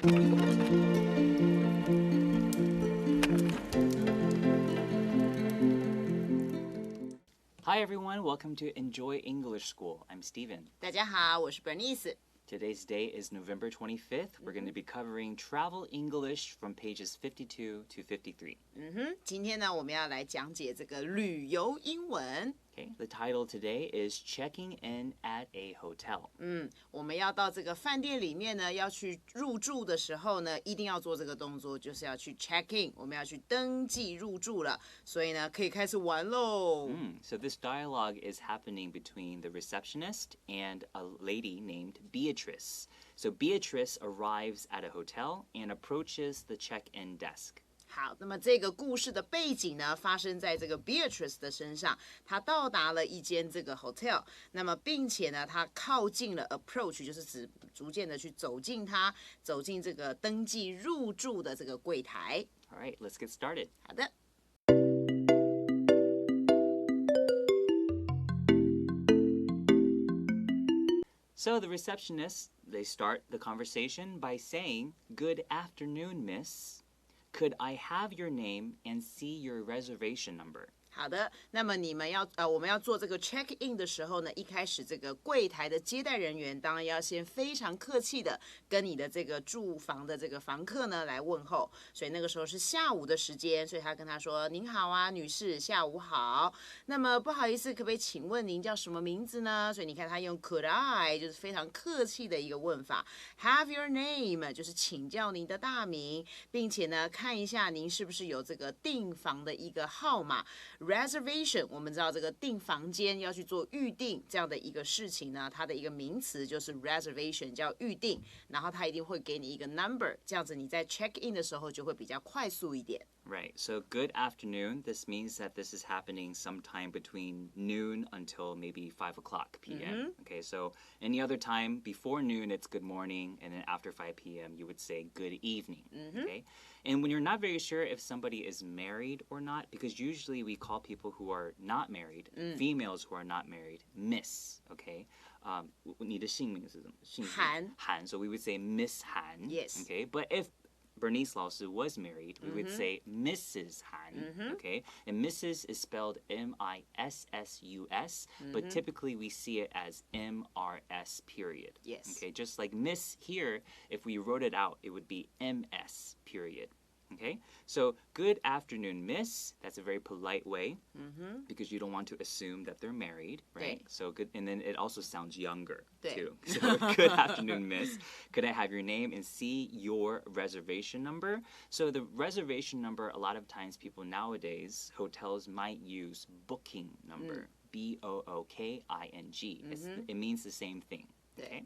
Hi everyone, welcome to Enjoy English School. I'm Steven. 大家好，我是 Bernice。 Today's day is November 25th. We're going to be covering Travel English from pages 52 to 53. 今天呢，我们要来讲解这个旅游英文。Okay, the title today is Checking In at a Hotel. 我们要到这个饭店里面呢，要去入住的时候呢，一定要做这个动作，就是要去 check in， 我们要去登记入住了，所以呢，可以开始玩喽。So this dialogue is happening between the receptionist and a lady named Beatrice. So Beatrice arrives at a hotel and approaches the check-in desk. 好，那么这个故事的背景呢，发生在这个 Beatrice 的身上。她到达了一间这个 hotel， 那么并且呢，她靠近了 approach， 就是指逐渐的去走近这个登记入住的这个柜台。All right, let's get started. 好的。So the receptionists, they start the conversation by saying, "Good afternoon, miss. Could I have your name and see your reservation number?" 好的，那么我们要做这个 check in 的时候呢，一开始这个柜台的接待人员当然要先非常客气的跟你的这个住房的这个房客呢来问候，所以那个时候是下午的时间，所以他跟他说：“您好啊，女士，下午好。那么不好意思，可不可以请问您叫什么名字呢？”所以你看他用 Could I 就是非常客气的一个问法 ，Have your name 就是请教您的大名，并且呢看一下您是不是有这个订房的一个号码。Reservation， 我们知道这个订房间要去做预定这样的一个事情呢，它的一个名词就是 reservation， 叫预定，然后它一定会给你一个 number， 这样子你在 check in 的时候就会比较快速一点。Right, so good afternoon. This means that this is happening sometime between noon until maybe 5 o'clock p.m. Okay, so any other time before noon, it's good morning, and then after 5 p.m., you would say good evening. Okay, and when you're not very sure if somebody is married or not, because usually we call people who are not married, females who are not married, Miss. Okay, 你的姓名是什么？Han. So we would say Miss Han. Yes. Okay, but if Bernice 老师 was married, we would say Mrs. Han, okay? And Mrs. is spelled M-I-S-S-U-S, but typically we see it as M-R-S period. Yes. Okay, just like Miss here, if we wrote it out, it would be M-S period. Okay, so good afternoon, miss. That's a very polite way because you don't want to assume that they're married, right? So good, and then it also sounds younger too. So good afternoon, miss. Could I have your name and see your reservation number? So the reservation number, a lot of times people nowadays, hotels might use booking number, B-O-O-K-I-N-G. It means the same thing. Okay,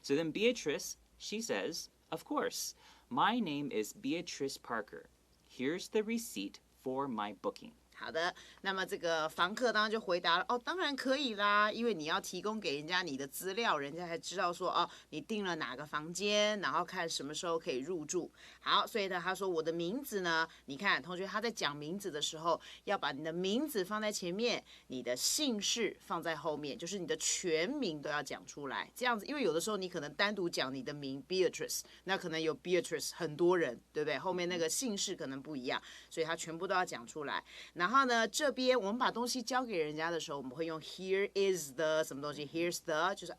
so then Beatrice, she says, "Of course. My name is Beatrice Parker. Here's the receipt for my booking." 好的，那么这个房客当然就回答了，当然可以啦，因为你要提供给人家你的资料，人家才知道说你订了哪个房间，然后看什么时候可以入住。好，所以呢，他说我的名字呢，你看同学他在讲名字的时候，要把你的名字放在前面，你的姓氏放在后面，就是你的全名都要讲出来，这样子，因为有的时候你可能单独讲你的名 Beatrice， 那可能有 Beatrice 很多人，对不对？后面那个姓氏可能不一样，所以他全部都要讲出来。然后呢，这边我们把东西交给人家的时候，我们会用 Here is the 什么东西 ，Here's the 就是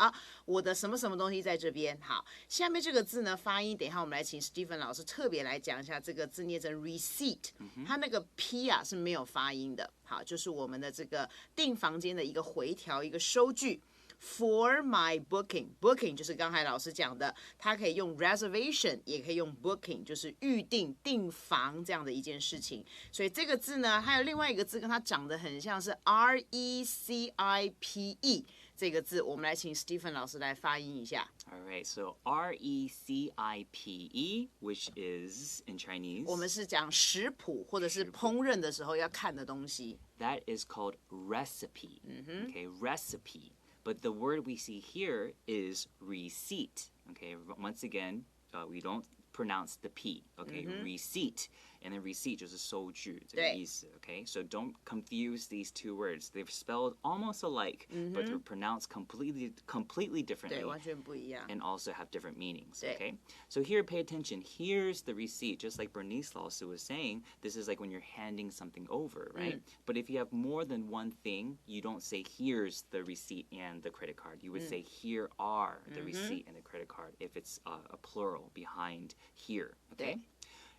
我的什么什么东西在这边。好，下面这个字呢，发音，等一下我们来请 Stephen 老师特别来讲一下这个字念成 receipt，它那个 P 是没有发音的。好，就是我们的这个订房间的一个回条，一个收据。For my booking 就是刚才老师讲的，它可以用 reservation， 也可以用 booking， 就是预定、订房这样的一件事情。所以这个字呢，还有另外一个字跟它长得很像，是 R-E-C-I-P-E 这个字，我们来请 Stephen 老师来发音一下。All right, so R-E-C-I-P-E, which is in Chinese. 我们是讲食谱或者是烹饪的时候要看的东西。That is called recipe. Okay, recipe. But the word we see here is receipt. Okay, once again, we don't pronounce the P. Okay, receipt. and then receipt 就是收据这个意思 okay? So don't confuse these two words. They're spelled almost alike, but they're pronounced completely differently. 对，完全不一样。 And also have different meanings, okay? So here, pay attention. Here's the receipt. Just like Bernice also was saying, this is like when you're handing something over, right? But if you have more than one thing, you don't say, here's the receipt and the credit card. You would say, here are the receipt and the credit card if it's a plural behind here, okay?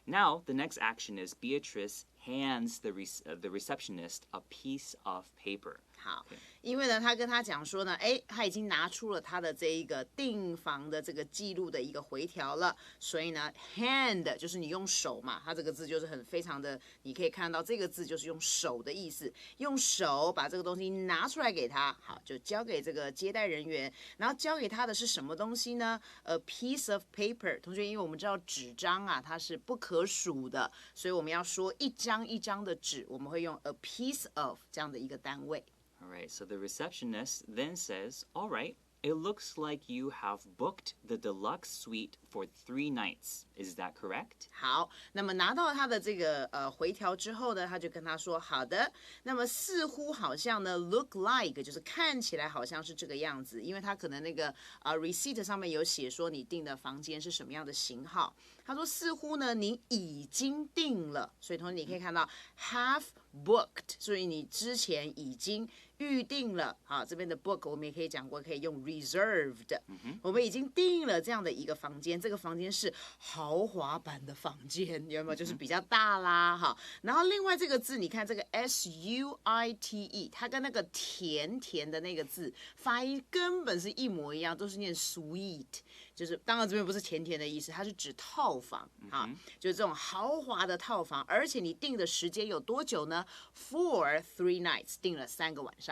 Now, the next action is Beatrice hands the receptionist a piece of paper. 好，因为呢，他跟他讲说呢，他已经拿出了他的这一个订房的这个记录的一个回条了，所以呢 ，hand 就是你用手嘛，它这个字就是非常的，你可以看到这个字就是用手的意思，用手把这个东西拿出来给他，好，就交给这个接待人员，然后交给他的是什么东西呢？A piece of paper。同学，因为我们知道纸张啊，它是不可数的，所以我们要说一张一张的纸，我们会用 a piece of 这样的一个单位。All right, so the receptionist then says, all right, it looks like you have booked the deluxe suite for 3 nights. Is that correct? 好，那么拿到他的这个回条之后呢，他就跟他说，好的，那么似乎好像呢 look like 就是看起来好像是这个样子，因为他可能那个receipt 上面有写说你订的房间是什么样的型号，他说似乎呢你已经订了，所以同学你可以看到 have booked， 所以你之前已经预定了，好，这边的 book 我们也可以讲过，可以用 reserved，我们已经订了这样的一个房间，这个房间是豪华版的房间，有没有？就是比较大啦，哈。然后另外这个字，你看这个 suite， 它跟那个甜甜的那个字发音根本是一模一样，都是念 sweet， 就是当然这边不是甜甜的意思，它是指套房，哈，就是这种豪华的套房，而且你订的时间有多久呢 ？For 3 nights， 订了3个晚上。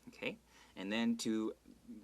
Okay, and then to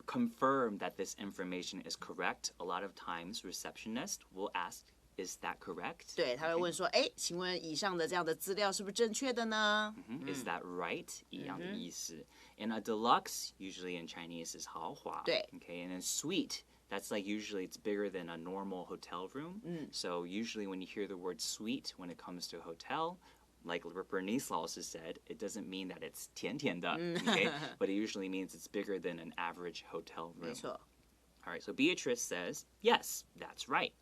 confirm that this information is correct, a lot of times receptionist will ask, is that correct? 对，他会问说，请问以上的这样的资料是不是正确的呢？Is that right? 一样的意思。And a deluxe usually in Chinese is 豪华。对。Okay, and then suite, that's like usually it's bigger than a normal hotel room. So usually when you hear the word suite when it comes to a hotel, like Bernice also said, it doesn't mean that it's 甜甜的, okay? But it usually means it's bigger than an average hotel room. 没错。All right, so Beatrice says, yes, that's right.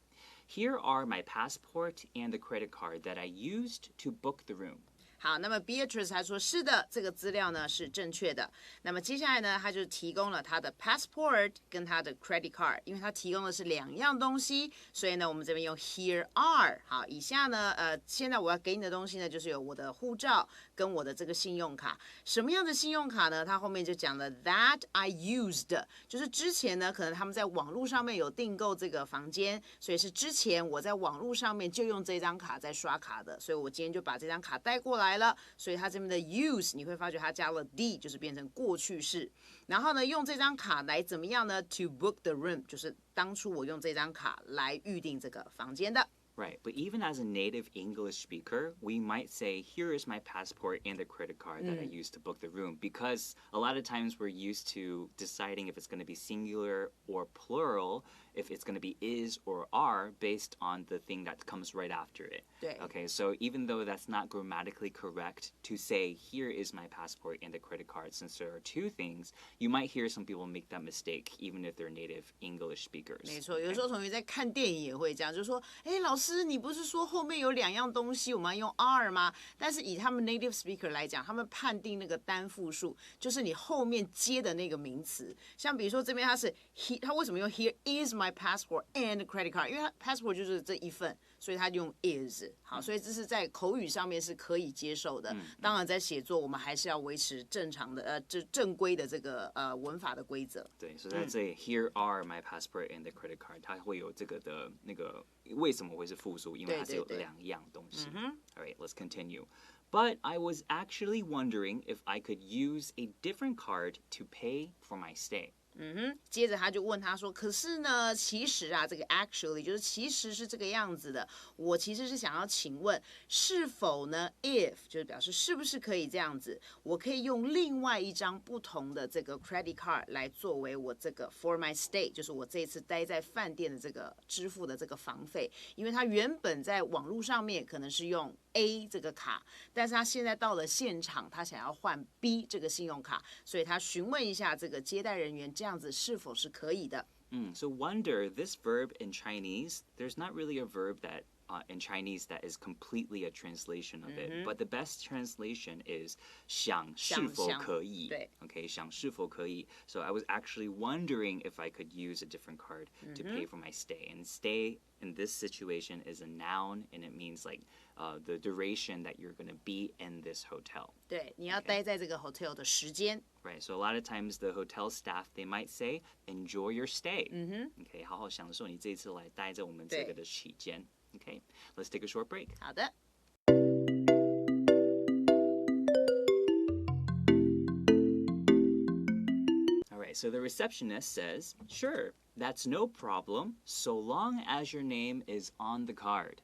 Here are my passport and the credit card that I used to book the room. 好，那么 Beatrice 还说是的，这个资料呢是正确的。那么接下来呢，他就提供了他的 passport 跟他的 credit card， 因为他提供的是2样东西，所以呢，我们这边用 here are。好，以下呢，现在我要给你的东西呢，就是有我的护照跟我的这个信用卡。什么样的信用卡呢？他后面就讲了 that I used， 就是之前呢，可能他们在网络上面有订购这个房间，所以是之前我在网络上面就用这张卡在刷卡的，所以我今天就把这张卡带过来了，所以它这边的 use 你会发觉它加了 d， 就是变成过去式。然后呢，用这张卡来怎么样呢 ？To book the room， 就是当初我用这张卡来预定这个房间的。Right, but even as a native English speaker, we might say, here is my passport and the credit card that I used to book the room, because a lot of times we're used to deciding if it's going to be singular or plural, if it's going to be is or are based on the thing that comes right after it. 对。 Okay, so even though that's not grammatically correct to say, here is my passport and the credit card, since there are 2 things, you might hear some people make that mistake, even if they're native English speakers. 没错，有时候同学在看电影也会这样，就说，老师，你不是说后面有2样东西我们要用 are 吗？但是以他们 native speaker 来讲，他们判定那个单复数就是你后面接的那个名词。像比如说这边它是 他为什么用 here is my passport and credit card？ 因为它 passport 就是这一份，所以它就用 is。好，所以这是在口语上面是可以接受的。当然在写作我们还是要维持正常的正规的这个文法的规则。对，所以在这里 here are my passport and the credit card， 它会有这个的那个为什么会是复数？因为它是有2样东西。All right, let's continue. But I was actually wondering if I could use a different card to pay for my stay. 接着他就问他说，可是呢，其实啊，这个 actually 就是其实是这个样子的。我其实是想要请问，是否呢 if 就是表示是不是可以这样子，我可以用另外一张不同的这个 credit card 来作为我这个 for my stay， 就是我这一次待在饭店的这个支付的这个房费，因为他原本在网络上面可能是用 A 这个卡，但是他现在到了现场，他想要换 B 这个信用卡，所以他询问一下这个接待人员，这样子是否是可以的。So wonder, this verb in Chinese, there's not really a verb that in Chinese that is completely a translation of it, but the best translation is 想是否可以. Okay, 想是否可以. So I was actually wondering if I could use a different card to pay for my stay. And stay in this situation is a noun, and it means like the duration that you're going to be in this hotel. 对，你要待在这个 hotel 的时间。Right, so a lot of times the hotel staff, they might say, enjoy your stay. Okay, 好好享受你这次来待在我们这个的期间。Okay, let's take a short break. 好的。All right, so the receptionist says, sure, that's no problem, so long as your name is on the card.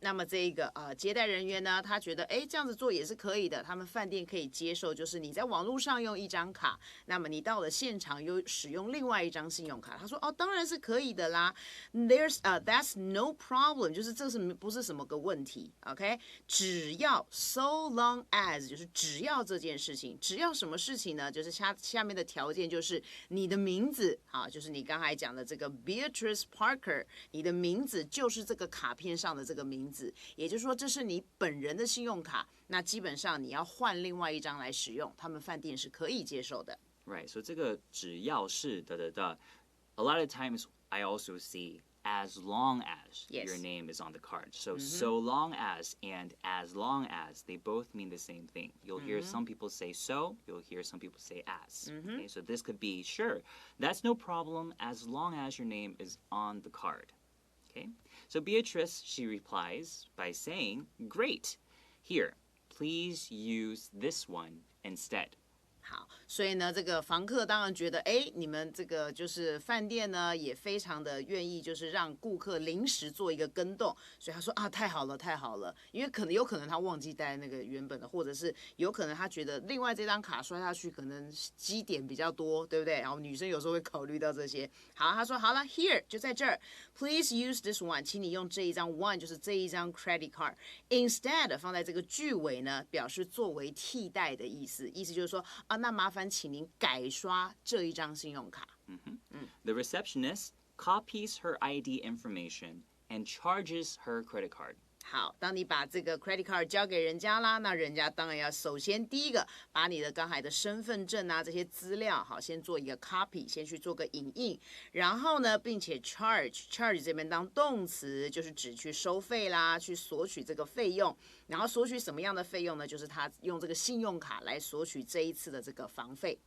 那么这个接待人员呢，他觉得这样子做也是可以的，他们饭店可以接受，就是你在网络上用一张卡，那么你到了现场又使用另外一张信用卡。他说当然是可以的啦。That's no problem， 就是这是不是什么个问题 ？OK， 只要 so long as 就是只要这件事情，只要什么事情呢？就是下面的条件就是你的名字，好，就是你刚才讲的这个 Beatrice Parker， 你的名字就是这个卡片上的这个名字，也就是说这是你本人的信用卡，那基本上你要换另外一张来使用，他们饭店是可以接受的。Right, so 这个只要是a lot of times I also see as long as your name is on the card. So so long as and as long as, they both mean the same thing. You'll hear some people say so, you'll hear some people say as. Okay, so this could be, sure, that's no problem as long as your name is on the card. Okay, so Beatrice, she replies by saying, great, here, please use this one instead. 好，所以呢，这个房客当然觉得，你们这个就是饭店呢，也非常的愿意，就是让顾客临时做一个更动，所以他说太好了，太好了，因为有可能他忘记带那个原本的，或者是有可能他觉得另外这张卡刷下去可能积点比较多，对不对？然后女生有时候会考虑到这些。好，他说好了 ，here 就在这儿 ，please use this one， 请你用这一张 one 就是这一张 credit card instead 放在这个句尾呢，表示作为替代的意思，意思就是说那麻烦请您改刷这一张信用卡。The receptionist copies her ID information and charges her credit card. 好，当你把这个 credit card 交给人家啦，那人家当然要首先第一个把你的刚才的身份证啊这些资料，好，先做一个 copy， 先去做个影印，然后呢，并且 charge 这边当动词，就是指去收费啦，去索取这个费用，然后索取什么样的费用呢？就是他用这个信用卡来索取这一次的这个房费。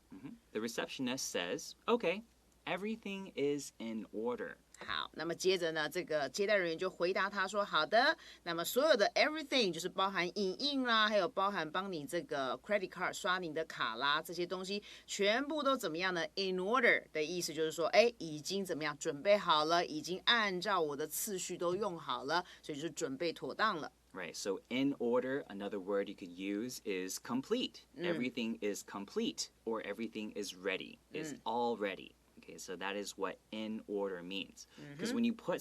The receptionist says, okay, everything is in order. 好，那么接着呢，这个接待人员就回答他说：“好的，那么所有的 everything 就是包含影印啦，还有包含帮你这个 credit card 刷你的卡啦，这些东西全部都怎么样呢 ？In order 的意思就是说，已经怎么样准备好了，已经按照我的次序都用好了，所以就是准备妥当了。” Right, so in order, another word you could use is complete. Everything is complete, or everything is ready, is all ready. Okay, so that is what in order means. Because when you put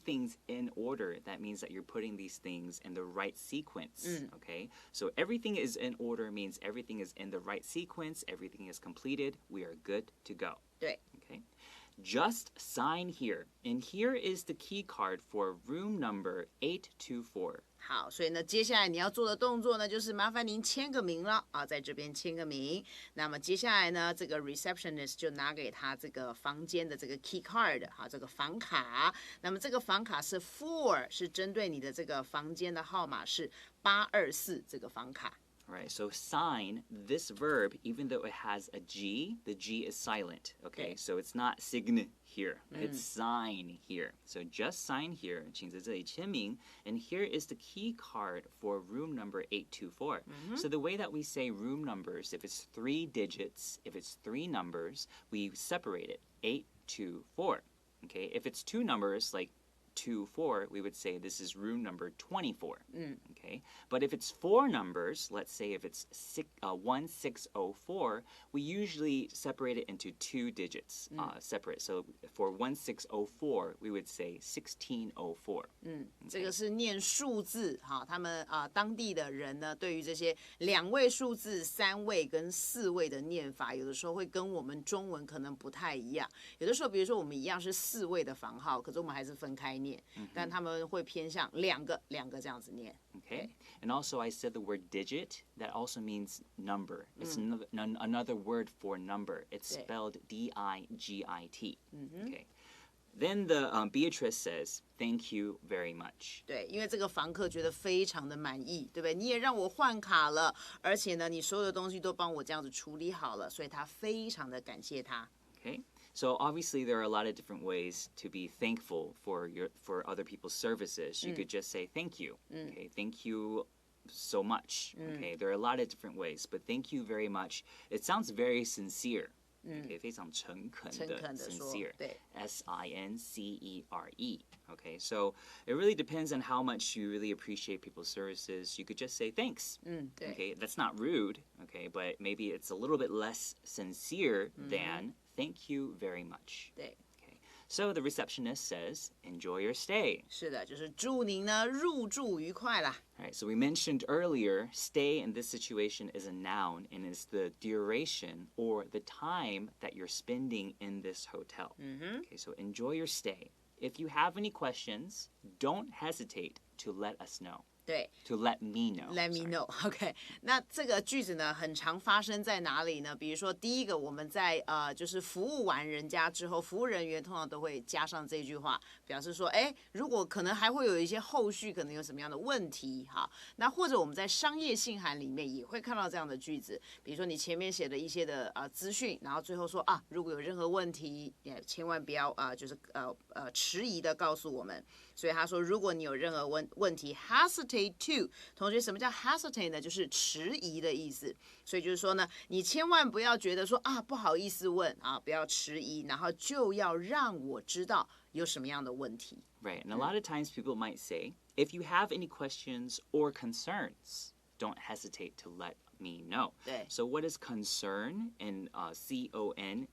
things in order, that means that you're putting these things in the right sequence. Okay, so everything is in order means everything is in the right sequence, everything is completed, we are good to go. 对。 Okay, just sign here, and here is the key card for room number 824. 好，所以呢，接下来你要做的动作呢，就是麻烦您签个名了啊，在这边签个名。那么接下来呢，这个 receptionist 就拿给他这个房间的这个 key card， 好，这个房卡。那么这个房卡是 for， 是针对你的这个房间的号码是824这个房卡。All right, so sign, this verb, even though it has a G, the G is silent, okay? So it's not sign here, it's sign here. So just sign here, 请在这里签名, and here is the key card for room number 824. So the way that we say room numbers, if it's 3 digits, if it's 3 numbers, we separate it, 824, okay? If it's 2 numbers, like 24, we would say this is room number 24, okay? But if it's 4 numbers, let's say if it's 1604, we usually separate it into 2 digits, separate. So for 1604, we would say 1604. 这个是念数字，哈，他们当地的人呢，对于这些2位数字、3位跟4位的念法，有的时候会跟我们中文可能不太一样。有的时候，比如说我们一样是4位的房号，可是我们还是分开念，但他们会偏向两个这样子念。Okay. And also I said the word digit, that also means number. It's another word for number. It's spelled D-I-G-I-T. Okay. Then the Beatrice says, thank you very much. 对，因为这个房客觉得非常的满意，对不对？你也让我换卡了，而且呢，你所有的东西都帮我这样子处理好了，所以他非常的感谢他。Okay. So obviously there are a lot of different ways to be thankful for other people's services. You could just say thank you. Okay, thank you so much. Okay, there are a lot of different ways, but thank you very much. It sounds very sincere. Okay, 非常诚恳的 sincere. S-I-N-C-E-R-E. Okay, so it really depends on how much you really appreciate people's services. You could just say thanks. Okay, that's not rude. Okay, but maybe it's a little bit less sincere than thank you very much. 对。 So the receptionist says, enjoy your stay. 是的，就是祝您呢入住愉快啦。All right, so we mentioned earlier, stay in this situation is a noun and is the duration or the time that you're spending in this hotel. Okay, so enjoy your stay. If you have any questions, don't hesitate to let us know. 对 To let me know. Let me know. OK， 那这个句子呢，很常发生在哪里呢？比如说，第一个，我们在就是服务完人家之后，服务人员通常都会加上这句话，表示说，哎，如果可能还会有一些后续，可能有什么样的问题，哈。那或者我们在商业信函里面也会看到这样的句子，比如说你前面写的一些的资讯，然后最后说啊，如果有任何问题，也千万不要就是迟疑的告诉我们。所以他说，如果你有任何问题 ，hesitate to， 同学，什么叫 hesitate 呢？就是迟疑的意思。所以就是说呢，你千万不要觉得说啊不好意思问啊，不要迟疑，然后就要让我知道有什么样的问题。Right, and a lot of times people might say, if you have any questions or concerns, don't hesitate to let me know. 对 So what is concern in C-O-N-C-E-R-N?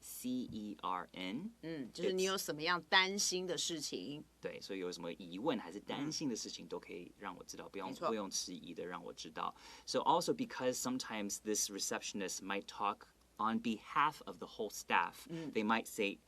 就是你有什么样担心的事情。对，所以有什么疑问还是担心的事情都可以让我知道，不用迟疑的让我知道。So also because sometimes this receptionist might talk on behalf of the whole staff, they might say,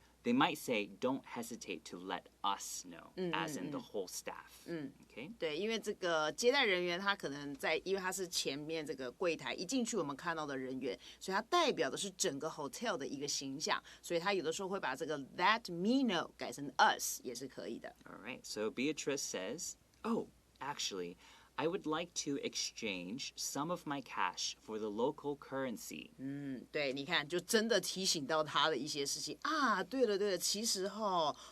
don't hesitate to let us know, as in the whole staff. Okay? 对，因为这个接待人员他可能因为他是前面这个柜台一进去我们看到的人员，所以他代表的是整个 hotel 的一个形象，所以他有的时候会把这个 let me know 改成 us 也是可以的。All right, so Beatrice says, oh, actually, I would like to exchange some of my cash for the local currency. 对，你看，就真的提醒到他的一些事情啊。对了，其实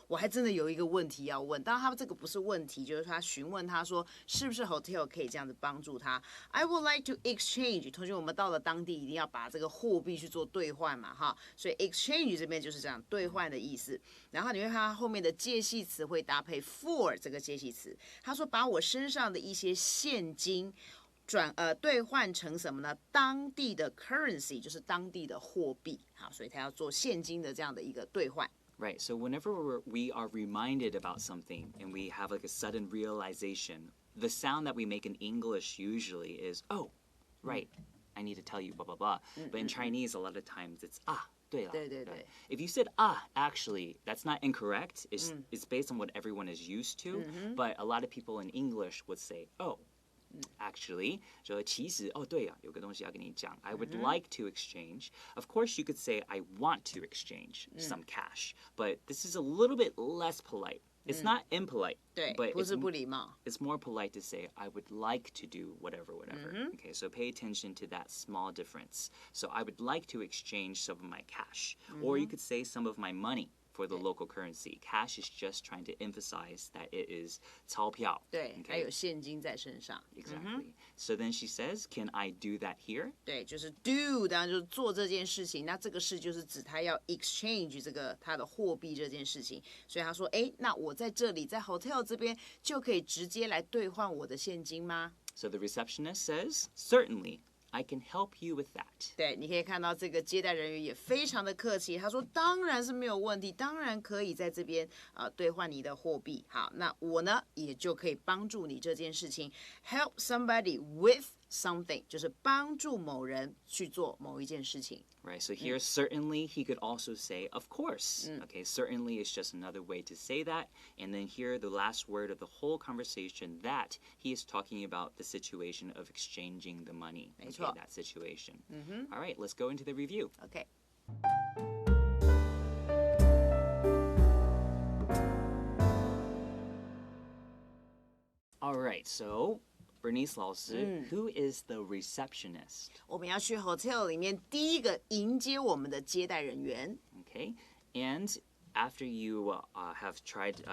我还真的有一个问题要问。当然，他这个不是问题，就是他询问他说，是不是 hotel 可以这样子帮助他 ？I would like to exchange。同学，我们到了当地一定要把这个货币去做兑换嘛，哈。所以 exchange 这边就是这样兑换的意思。然后你会看他后面的介系词会搭配 for 这个介系词。他说把我身上的一些现金兑换成什么呢？当地的 currency 就是当地的货币，好，所以他要做现金的这样的一个兑换。Right, so whenever we are reminded about something and we have like a sudden realization, the sound that we make in English usually is, oh, right, I need to tell you, blah, blah, blah. But in Chinese, a lot of times it's, 对了。对。If you said, actually, that's not incorrect. It's based on what everyone is used to. But a lot of people in English would say, oh, actually, 就其实对啊，有个东西要跟你讲。I would like to exchange. Of course, you could say, I want to exchange some cash. But this is a little bit less polite. It's not impolite. 对， but 不是不礼貌。 it's more polite to say, I would like to do whatever. Okay, so pay attention to that small difference. So I would like to exchange some of my cash. Or you could say some of my money for the local currency. Cash is just trying to emphasize that it is 钞票. 对，还 Okay, 有现金在身上。 exactly. So then she says, can I do that here? 对，就是 do， 当然就是做这件事情。那这个事就是指他要 exchange 这个他的货币这件事情。所以他说，哎，那我在这里，在 hotel 这边就可以直接来兑换我的现金吗？ So the receptionist says, certainly. I can help you with that. 对，你可以看到这个接待人员也非常的客气，他说当然是没有问题，当然可以在这边兑换你的货币。好，那我呢也就可以帮助你这件事情 ，help somebody with something， 就是帮助某人去做某一件事情。 Right, so here, certainly, he could also say, of course. Okay, certainly is just another way to say that. And then here, the last word of the whole conversation, that he is talking about the situation of exchanging the money. 没错。 Okay, that situation. All right, let's go into the review. OK。 All right, so Bernice 老师, who is the receptionist? 我们要去 hotel 里面第一个迎接我们的接待人员。 Okay, and after you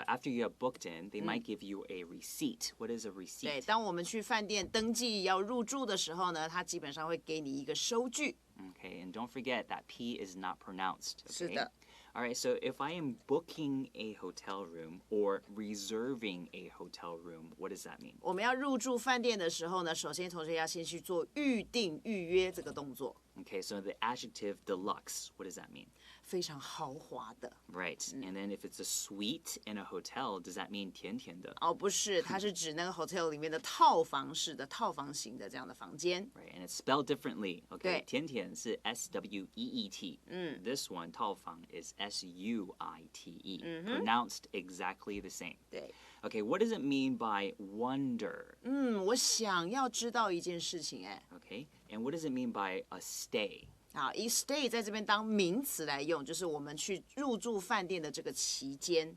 after you have booked in, they might give you a receipt. What is a 对， receipt? 当我们去饭店登记要入住的时候呢，他基本上会给你一个收据。 Okay, and don't forget that P is not pronounced. 是 Okay? 的。 All right, so if I am booking a hotel room or reserving a hotel room, what does that mean? 我们要入住饭店的时候呢，首先同学要先去做预定预约这个动作， Okay, so the adjective deluxe, what does that mean? 非常豪华的。 Right, and then if it's a suite in a hotel, does that mean 甜甜的? 哦，不是，它是指那个 hotel 里面的套房式的、套房型的这样的房间。 Right, and it's spelled differently. Okay, 对。甜甜是 S-W-E-E-T. This one, 套房 is S-U-I-T-E. Pronounced exactly the same. 对， Okay, what does it mean by wonder? 我想要知道一件事情，哎， Okay, and what does it mean by a stay? 好，以 stay 在这边当名词来用，就是我们去入住饭店的这个期间。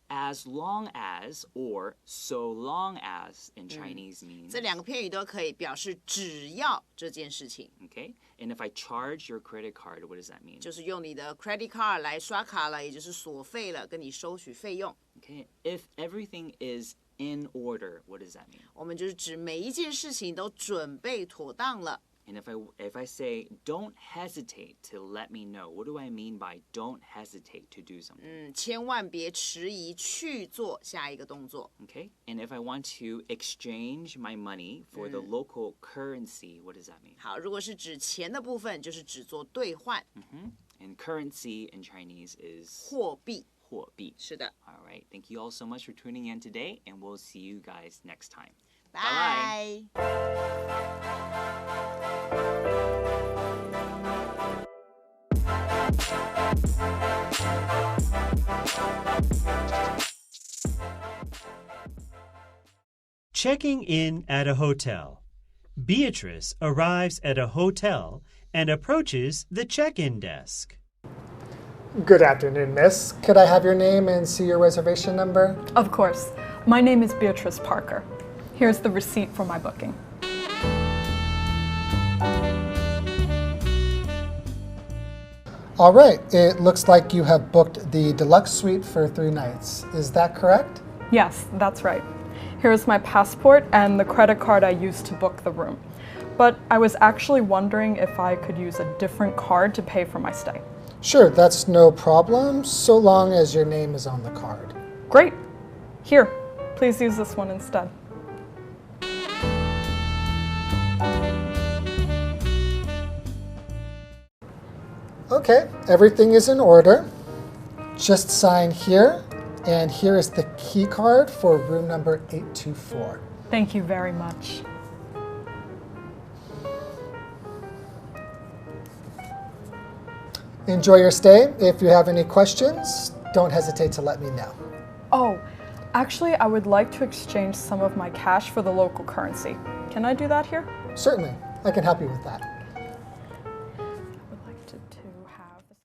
As long as or so long as in Chinese means. 这两个片语都可以表示只要这件事情， Okay, and if I charge your credit card, what does that mean? 就是用你的 credit card 来刷卡了，也就是锁费了，跟你收取费用。 Okay, if everything is in order, what does that mean? 我们就是指每一件事情都准备妥当了。 And if I say don't hesitate to let me know, what do I mean by don't hesitate to do something? 千万别迟疑去做下一个动作。 Okay, and if I want to exchange my money for the local currency, what does that mean? 好，如果是指钱的部分，就是只做兑换， And currency in Chinese is 货币。货币. 是的， All right, thank you all so much for tuning in today, and we'll see you guys next time. 拜。 Checking in at a hotel. Beatrice arrives at a hotel and approaches the check-in desk. Good afternoon, miss. Could I have your name and see your reservation number? Of course. My name is Beatrice Parker. Here's the receipt for my booking. All right, it looks like you have booked the deluxe suite for 3 nights. Is that correct? Yes, that's right. Here's my passport and the credit card I used to book the room. But I was actually wondering if I could use a different card to pay for my stay. Sure, that's no problem, so long as your name is on the card. Great. Here, please use this one instead. Okay, everything is in order. Just sign here, and here is the key card for room number 824. Thank you very much. Enjoy your stay. If you have any questions, don't hesitate to let me know. Oh, actually, I would like to exchange some of my cash for the local currency. Can I do that here? Certainly, I can help you with that.